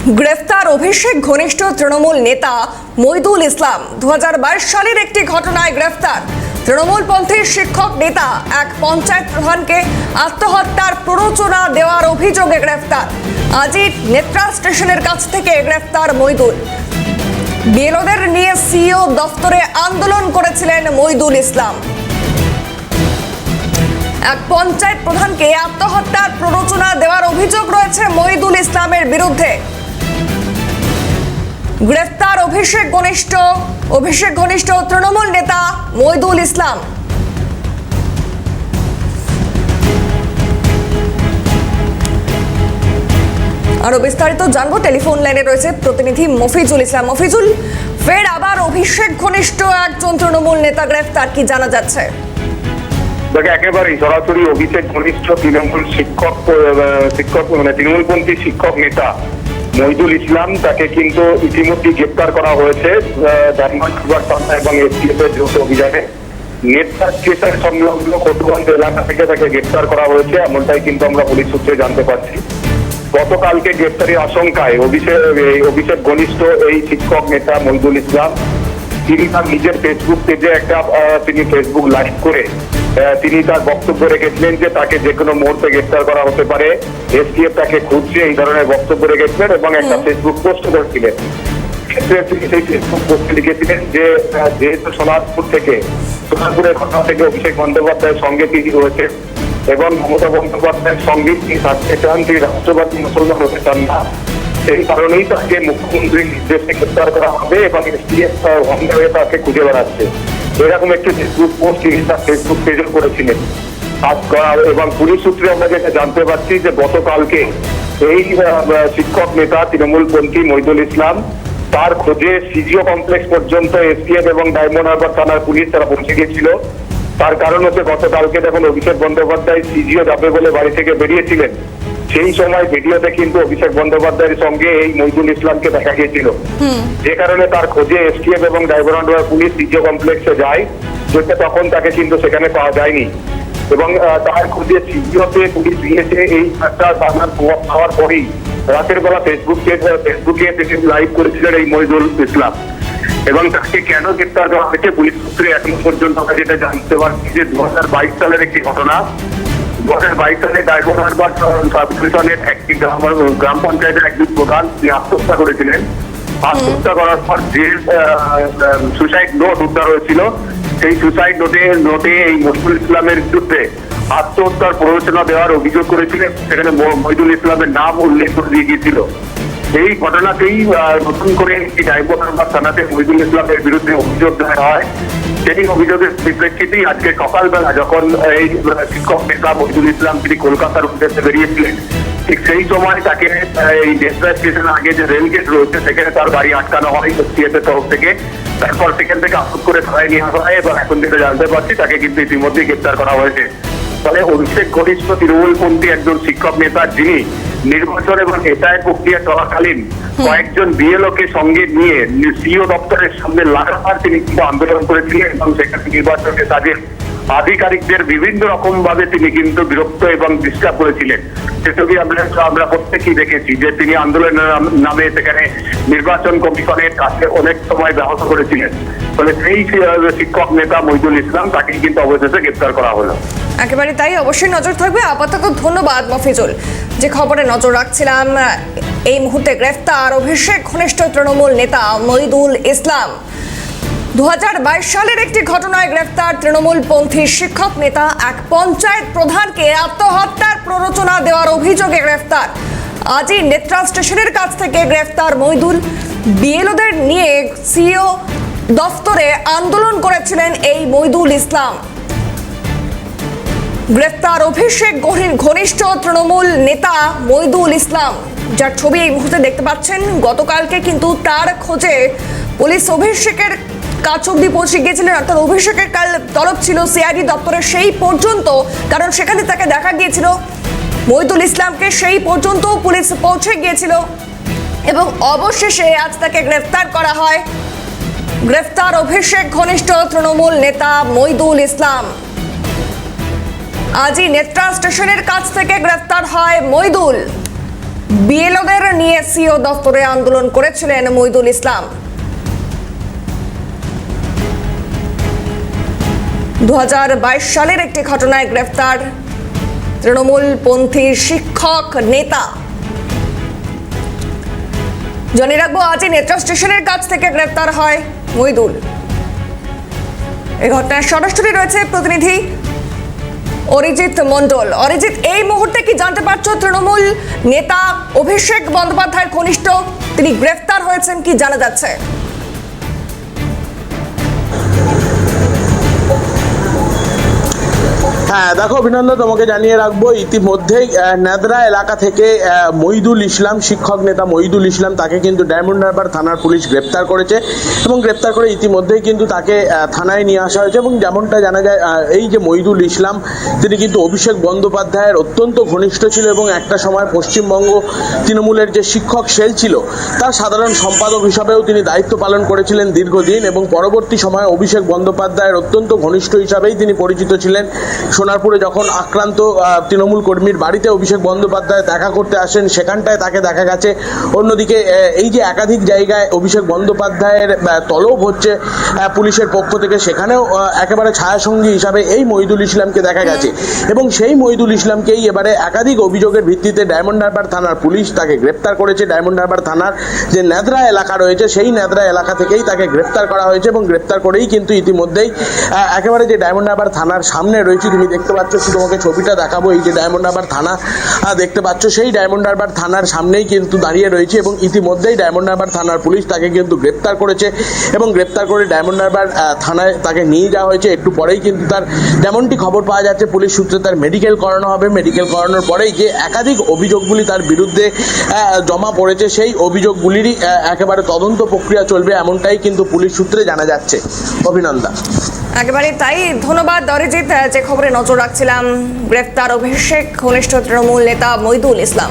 গ্রেফতার অভিষেক ঘনিষ্ঠ তৃণমূল নেতা মইদুল ইসলাম। 2022 সালের একটি ঘটনায় গ্রেফতার তৃণমূলপন্থী শিক্ষক নেতা এক পঞ্চায়েত প্রধানকে আত্মহত্যার প্ররোচনা দেওয়ার অভিযোগে গ্রেফতার। আজই নেত্রা স্টেশনের কাছ থেকে গ্রেফতার মইদুল। বিএলওদের নিয়ে সিইও দফতরে আন্দোলন করেছিলেন মইদুল ইসলাম। এক পঞ্চায়েত প্রধানকে আত্মহত্যার প্ররোচনা দেওয়ার অভিযোগ রয়েছে মইদুল ইসলামের বিরুদ্ধে। গ্রেফতার অভিষেক ঘনিষ্ঠ তৃণমূল নেতা মইদুল ইসলাম। আরো বিস্তারিত জানবো, টেলিফোন লাইনে রয়েছে প্রতিনিধি মফিজুল ইসলাম। মফিজুল, ফের আবার অভিষেক ঘনিষ্ঠ একজন তৃণমূল নেতা গ্রেফতার, কি জানা যাচ্ছে? একেবারেই সরাসরি অভিষেক ঘনিষ্ঠ তৃণমূলপন্থী শিক্ষক নেতা মইদুল ইসলাম, তাকে কিন্তু ইতিমধ্যে গ্রেপ্তার করা হয়েছে এবং এসটিএফ এর যৌথ অভিযানে। নেত্রা স্টেশন সংলগ্ন কটুগঞ্জ এলাকা থেকে তাকে গ্রেপ্তার করা হয়েছে, এমনটাই কিন্তু আমরা পুলিশ সূত্রে জানতে পারছি। গতকালকে গ্রেপ্তারের আশঙ্কায় অভিষেক ঘনিষ্ঠ এই শিক্ষক নেতা মইদুল ইসলাম তিনি তার নিজের ফেসবুক পেজে তিনি ফেসবুক লাইভ করে তিনি তার বক্তব্য রেখেছিলেন যে তাকে যে কোনো মুহূর্তে গ্রেফতার করা হতে পারে, এসটিএফ তাকে খুঁজছে, এই ধরনের বক্তব্য রেখেছিলেন এবং একটা ফেসবুক পোস্ট করেছিলেন। তিনি সেই ফেসবুক পোস্টে লিখেছিলেন যে যেহেতু সোনারপুরের ঘটনা থেকে অভিষেক বন্দ্যোপাধ্যায়ের সঙ্গে তিনি রয়েছেন এবং মমতা বন্দ্যোপাধ্যায়ের সঙ্গে তিনি থাকতে চান, তিনি রাষ্ট্রবাদী মুসলমান হতে চান না, সেই কারণেই তাকে মুখ্যমন্ত্রীর নির্দেশে গ্রেফতার করা হবে এবং এসটিএফ হয়ে তাকে খুঁজে বেড়াচ্ছে, এরকম একটি ফেসবুক পোস্ট তিনি তার ফেসবুক পেজে করেছিলেন। এবং পুলিশ সূত্রে আমরা যেটা জানতে পারছি যে গতকালকে এই শিক্ষক নেতা তৃণমূলপন্থী মইদুল ইসলাম তার খোঁজে সিজিও কমপ্লেক্স পর্যন্ত এসটিএফ এবং ডায়মন্ড হারবার থানার পুলিশ তারা পৌঁছে গিয়েছিল। তার কারণ হচ্ছে গতকালকে যখন অভিষেক বন্দ্যোপাধ্যায় সিজিও যাবে বলে বাড়ি থেকে বেরিয়েছিলেন, সেই সময় ভিডিওতে কিন্তু অভিষেক বন্দ্যোপাধ্যায়ের সঙ্গে এই মইদুল ইসলামকে দেখা গিয়েছিল, যে কারণে তার খোঁজে এসটিএফ এবং ডায়মন্ড হারবার পুলিশ সিজিও কমপ্লেক্সে যায়, যেটা তখন তাকে কিন্তু সেখানে পাওয়া যায়নি এবং তার খোঁজে সিজিওতে পুলিশ দিয়েছে। এই একটা পাওয়ার পরেই রাতের বেলা ফেসবুকে তিনি লাইভ করেছিলেন এই মইদুল ইসলাম এবং তাকে কেন গ্রেপ্তার করা হয়েছে পুলিশ সূত্রে এখনো পর্যন্ত আমরা যেটা জানতে পারছি যে 2022 সালের একটি ঘটনা। 2022 সালে ডায়মন্ড হারবার সাবডিভিশনের একটি গ্রাম পঞ্চায়েতের একজন প্রধান তিনি আত্মহত্যা করেছিলেন। আত্মহত্যা করার পর যে সুসাইড নোট উদ্ধার হয়েছিল, সেই সুসাইড নোটে এই মইদুল ইসলামের বিরুদ্ধে আত্মহত্যার প্ররোচনা দেওয়ার অভিযোগ করেছিলেন, সেখানে মইদুল ইসলামের নাম উল্লেখ করে দিয়ে গিয়েছিল। এই ঘটনাতেই নতুন করে ডায়মন্ড হারবার থানাতে মইদুল ইসলামের বিরুদ্ধে অভিযোগ দেওয়া হয়। সেই অভিযোগের পরিপ্রেক্ষিতেই আজকে সকালবেলা যখন এই শিক্ষক নেতা মইদুল ইসলাম তিনি কলকাতার উদ্দেশ্যে বেরিয়েছিলেন, ঠিক সেই সময় তাকে এই নেত্রা স্টেশন আগে যে রেল গেট রয়েছে সেখানে তার গাড়ি আটকানো হয় এসটিএফ এর তরফ থেকে। তারপর সেখান থেকে আটক করে থানায় নিয়ে আসা হয় এবং এখন যেটা জানতে পারছি তাকে কিন্তু ইতিমধ্যেই গ্রেপ্তার করা হয়েছে। ফলে অভিষেক ঘনিষ্ঠ তৃণমূলপন্থী একজন শিক্ষক নেতা, যিনি নির্বাচন এবং এসআইআর প্রক্রিয়া চলাকালীন কয়েকজন বিএলওকে সঙ্গে নিয়ে সিইও দপ্তরের সামনে লাগাতার তিনি কিন্তু আন্দোলন করেছিলেন এবং সেখানে নির্বাচনের কাজে আধিকারিকদের বিভিন্ন রকম ভাবে তিনি কিন্তু বিরক্ত এবং ডিস্টার্ব করেছিলেন। সেসবই আমরা প্রত্যেকেই দেখেছি যে তিনি আন্দোলনের নামে সেখানে নির্বাচন কমিশনের কাছে অনেক সময় ব্যাহত করেছিলেন। ফলে সেই শিক্ষক নেতা মইদুল ইসলাম তাকে কিন্তু অবশেষে গ্রেপ্তার করা হলো। একেবারে তাই, অবশ্যই নজর থাকবে। আপাতত ধন্যবাদ মফিজুল। যে খবরে নজর রাখছিলাম, এই মুহূর্তে গ্রেফতার অভিষেক ঘনিষ্ঠ তৃণমূল নেতা মইদুল ইসলাম। 2022 সালের একটি ঘটনায় গ্রেফতার তৃণমূলপন্থী শিক্ষক নেতা এক পঞ্চায়েত প্রধানকে আত্মহত্যার প্ররোচনা দেওয়ার অভিযোগে গ্রেফতার। আজই নেত্রা স্টেশনের কাছ থেকে গ্রেফতার মইদুল। বিএলওদের নিয়ে সিইও দফতরে আন্দোলন করেছিলেন এই মইদুল ইসলাম। গ্রেফতার অভিষেক ঘনিষ্ঠ তৃণমূল নেতা মইদুল ইসলাম, যার ছবি এই মুহূর্তে দেখতে পাচ্ছেন। গতকালকে কিন্তু তার খোঁজে পুলিশ অভিষেকের কাছ অব্দি পৌঁছে গিয়েছিলেন, অর্থাৎ অভিষেকের কাল তলব ছিল সিআইডি দপ্তরে সেই পর্যন্ত, কারণ সেখানে তাকে দেখা গিয়েছিল মইদুল ইসলামকে, সেই পর্যন্ত পুলিশ পৌঁছে গিয়েছিল এবং অবশেষে আজ তাকে গ্রেফতার করা হয়। গ্রেফতার অভিষেক ঘনিষ্ঠ তৃণমূল নেতা মইদুল ইসলাম। আজই নেত্রা স্টেশনের কাছ থেকে গ্রেফতার হয় মইদুল। বিএলওদের নিয়ে সিও দপ্তরে আন্দোলন করেছিলেন মইদুল ইসলাম। 2022 সালের একটি ঘটনায় গ্রেফতার তৃণমূলপন্থী শিক্ষক নেতা। জানিয়ে রাখবো, আজই নেত্রা স্টেশনের কাছ থেকে গ্রেফতার হয় মইদুল। এই ঘটনায় সরাসরি রয়েছে প্রতিনিধি অরিজিৎ মণ্ডল। অরিজিৎ, এই মুহূর্তে কি জানতে পারছো তৃণমূল নেতা অভিষেক বন্দ্যোপাধ্যায়ের ঘনিষ্ঠ তিনি গ্রেফতার হয়েছেন, কি জানা যাচ্ছে? হ্যাঁ দেখো অভিনন্দন, তোমাকে জানিয়ে রাখবো ইতিমধ্যেই নেদরা এলাকা থেকে মইদুল ইসলাম, শিক্ষক নেতা মইদুল ইসলাম, তাকে কিন্তু ডায়মন্ড হারবার থানার পুলিশ গ্রেপ্তার করেছে এবং গ্রেপ্তার করে ইতিমধ্যেই কিন্তু তাকে থানায় নিয়ে আসা হয়েছে। এবং যেমনটা জানা যায়, এই যে মইদুল ইসলাম, তিনি কিন্তু অভিষেক বন্দ্যোপাধ্যায়ের অত্যন্ত ঘনিষ্ঠ ছিল এবং একটা সময় পশ্চিমবঙ্গ তৃণমূলের যে শিক্ষক সেল ছিল তার সাধারণ সম্পাদক হিসাবেও তিনি দায়িত্ব পালন করেছিলেন দীর্ঘদিন। এবং পরবর্তী সময়ে অভিষেক বন্দ্যোপাধ্যায়ের অত্যন্ত ঘনিষ্ঠ হিসাবেই তিনি পরিচিত ছিলেন। সোনারপুরে যখন আক্রান্ত তৃণমূল কর্মীর বাড়িতে অভিষেক বন্দ্যোপাধ্যায় দেখা করতে আসেন, সেখানটায় তাকে দেখা গেছে। অন্যদিকে এই যে একাধিক জায়গায় অভিষেক বন্দ্যোপাধ্যায়ের তলব হচ্ছে পুলিশের পক্ষ থেকে, সেখানেও একেবারে ছায়াসঙ্গী হিসাবে এই মইদুল ইসলামকে দেখা গেছে। এবং সেই মইদুল ইসলামকেই এবারে একাধিক অভিযোগের ভিত্তিতে ডায়মন্ড হারবার থানার পুলিশ তাকে গ্রেপ্তার করেছে। ডায়মন্ড হারবার থানার যে নেদরা এলাকা রয়েছে, সেই নেদরা এলাকা থেকেই তাকে গ্রেপ্তার করা হয়েছে। এবং গ্রেপ্তার করেই কিন্তু ইতিমধ্যেই একেবারে যে ডায়মন্ড হারবার থানার সামনে রয়েছে, তুমি দেখতে পাচ্ছ, তোমাকে ছবিটা দেখাবো। এই যে ডায়মন্ড হারবার থানা দেখতে পাচ্ছ, সেই ডায়মন্ড হারবার থানার সামনেই কিন্তু দাঁড়িয়ে রয়েছে। এবং ইতিমধ্যেই ডায়মন্ড হারবার থানার পুলিশ তাকে কিন্তু গ্রেপ্তার করেছে এবং গ্রেপ্তার করে ডায়মন্ড হারবার থানায় তাকে নিয়ে যাওয়া হয়েছে। একটু পরেই কিন্তু তার যেমনটি খবর পাওয়া যাচ্ছে পুলিশ সূত্রে, তার মেডিকেল করানো হবে। মেডিকেল করানোর পরেই যে একাধিক অভিযোগগুলি তার বিরুদ্ধে জমা পড়েছে, সেই অভিযোগগুলিরই একেবারে তদন্ত প্রক্রিয়া চলবে, এমনটাই কিন্তু পুলিশ সূত্রে জানা যাচ্ছে। অভিনন্দন। একেবারে তাই, ধন্যবাদ অরিজিৎ। যে খবরে নজর রাখছিলাম, গ্রেফতার অভিষেক ঘনিষ্ঠ তৃণমূল নেতা মইদুল ইসলাম।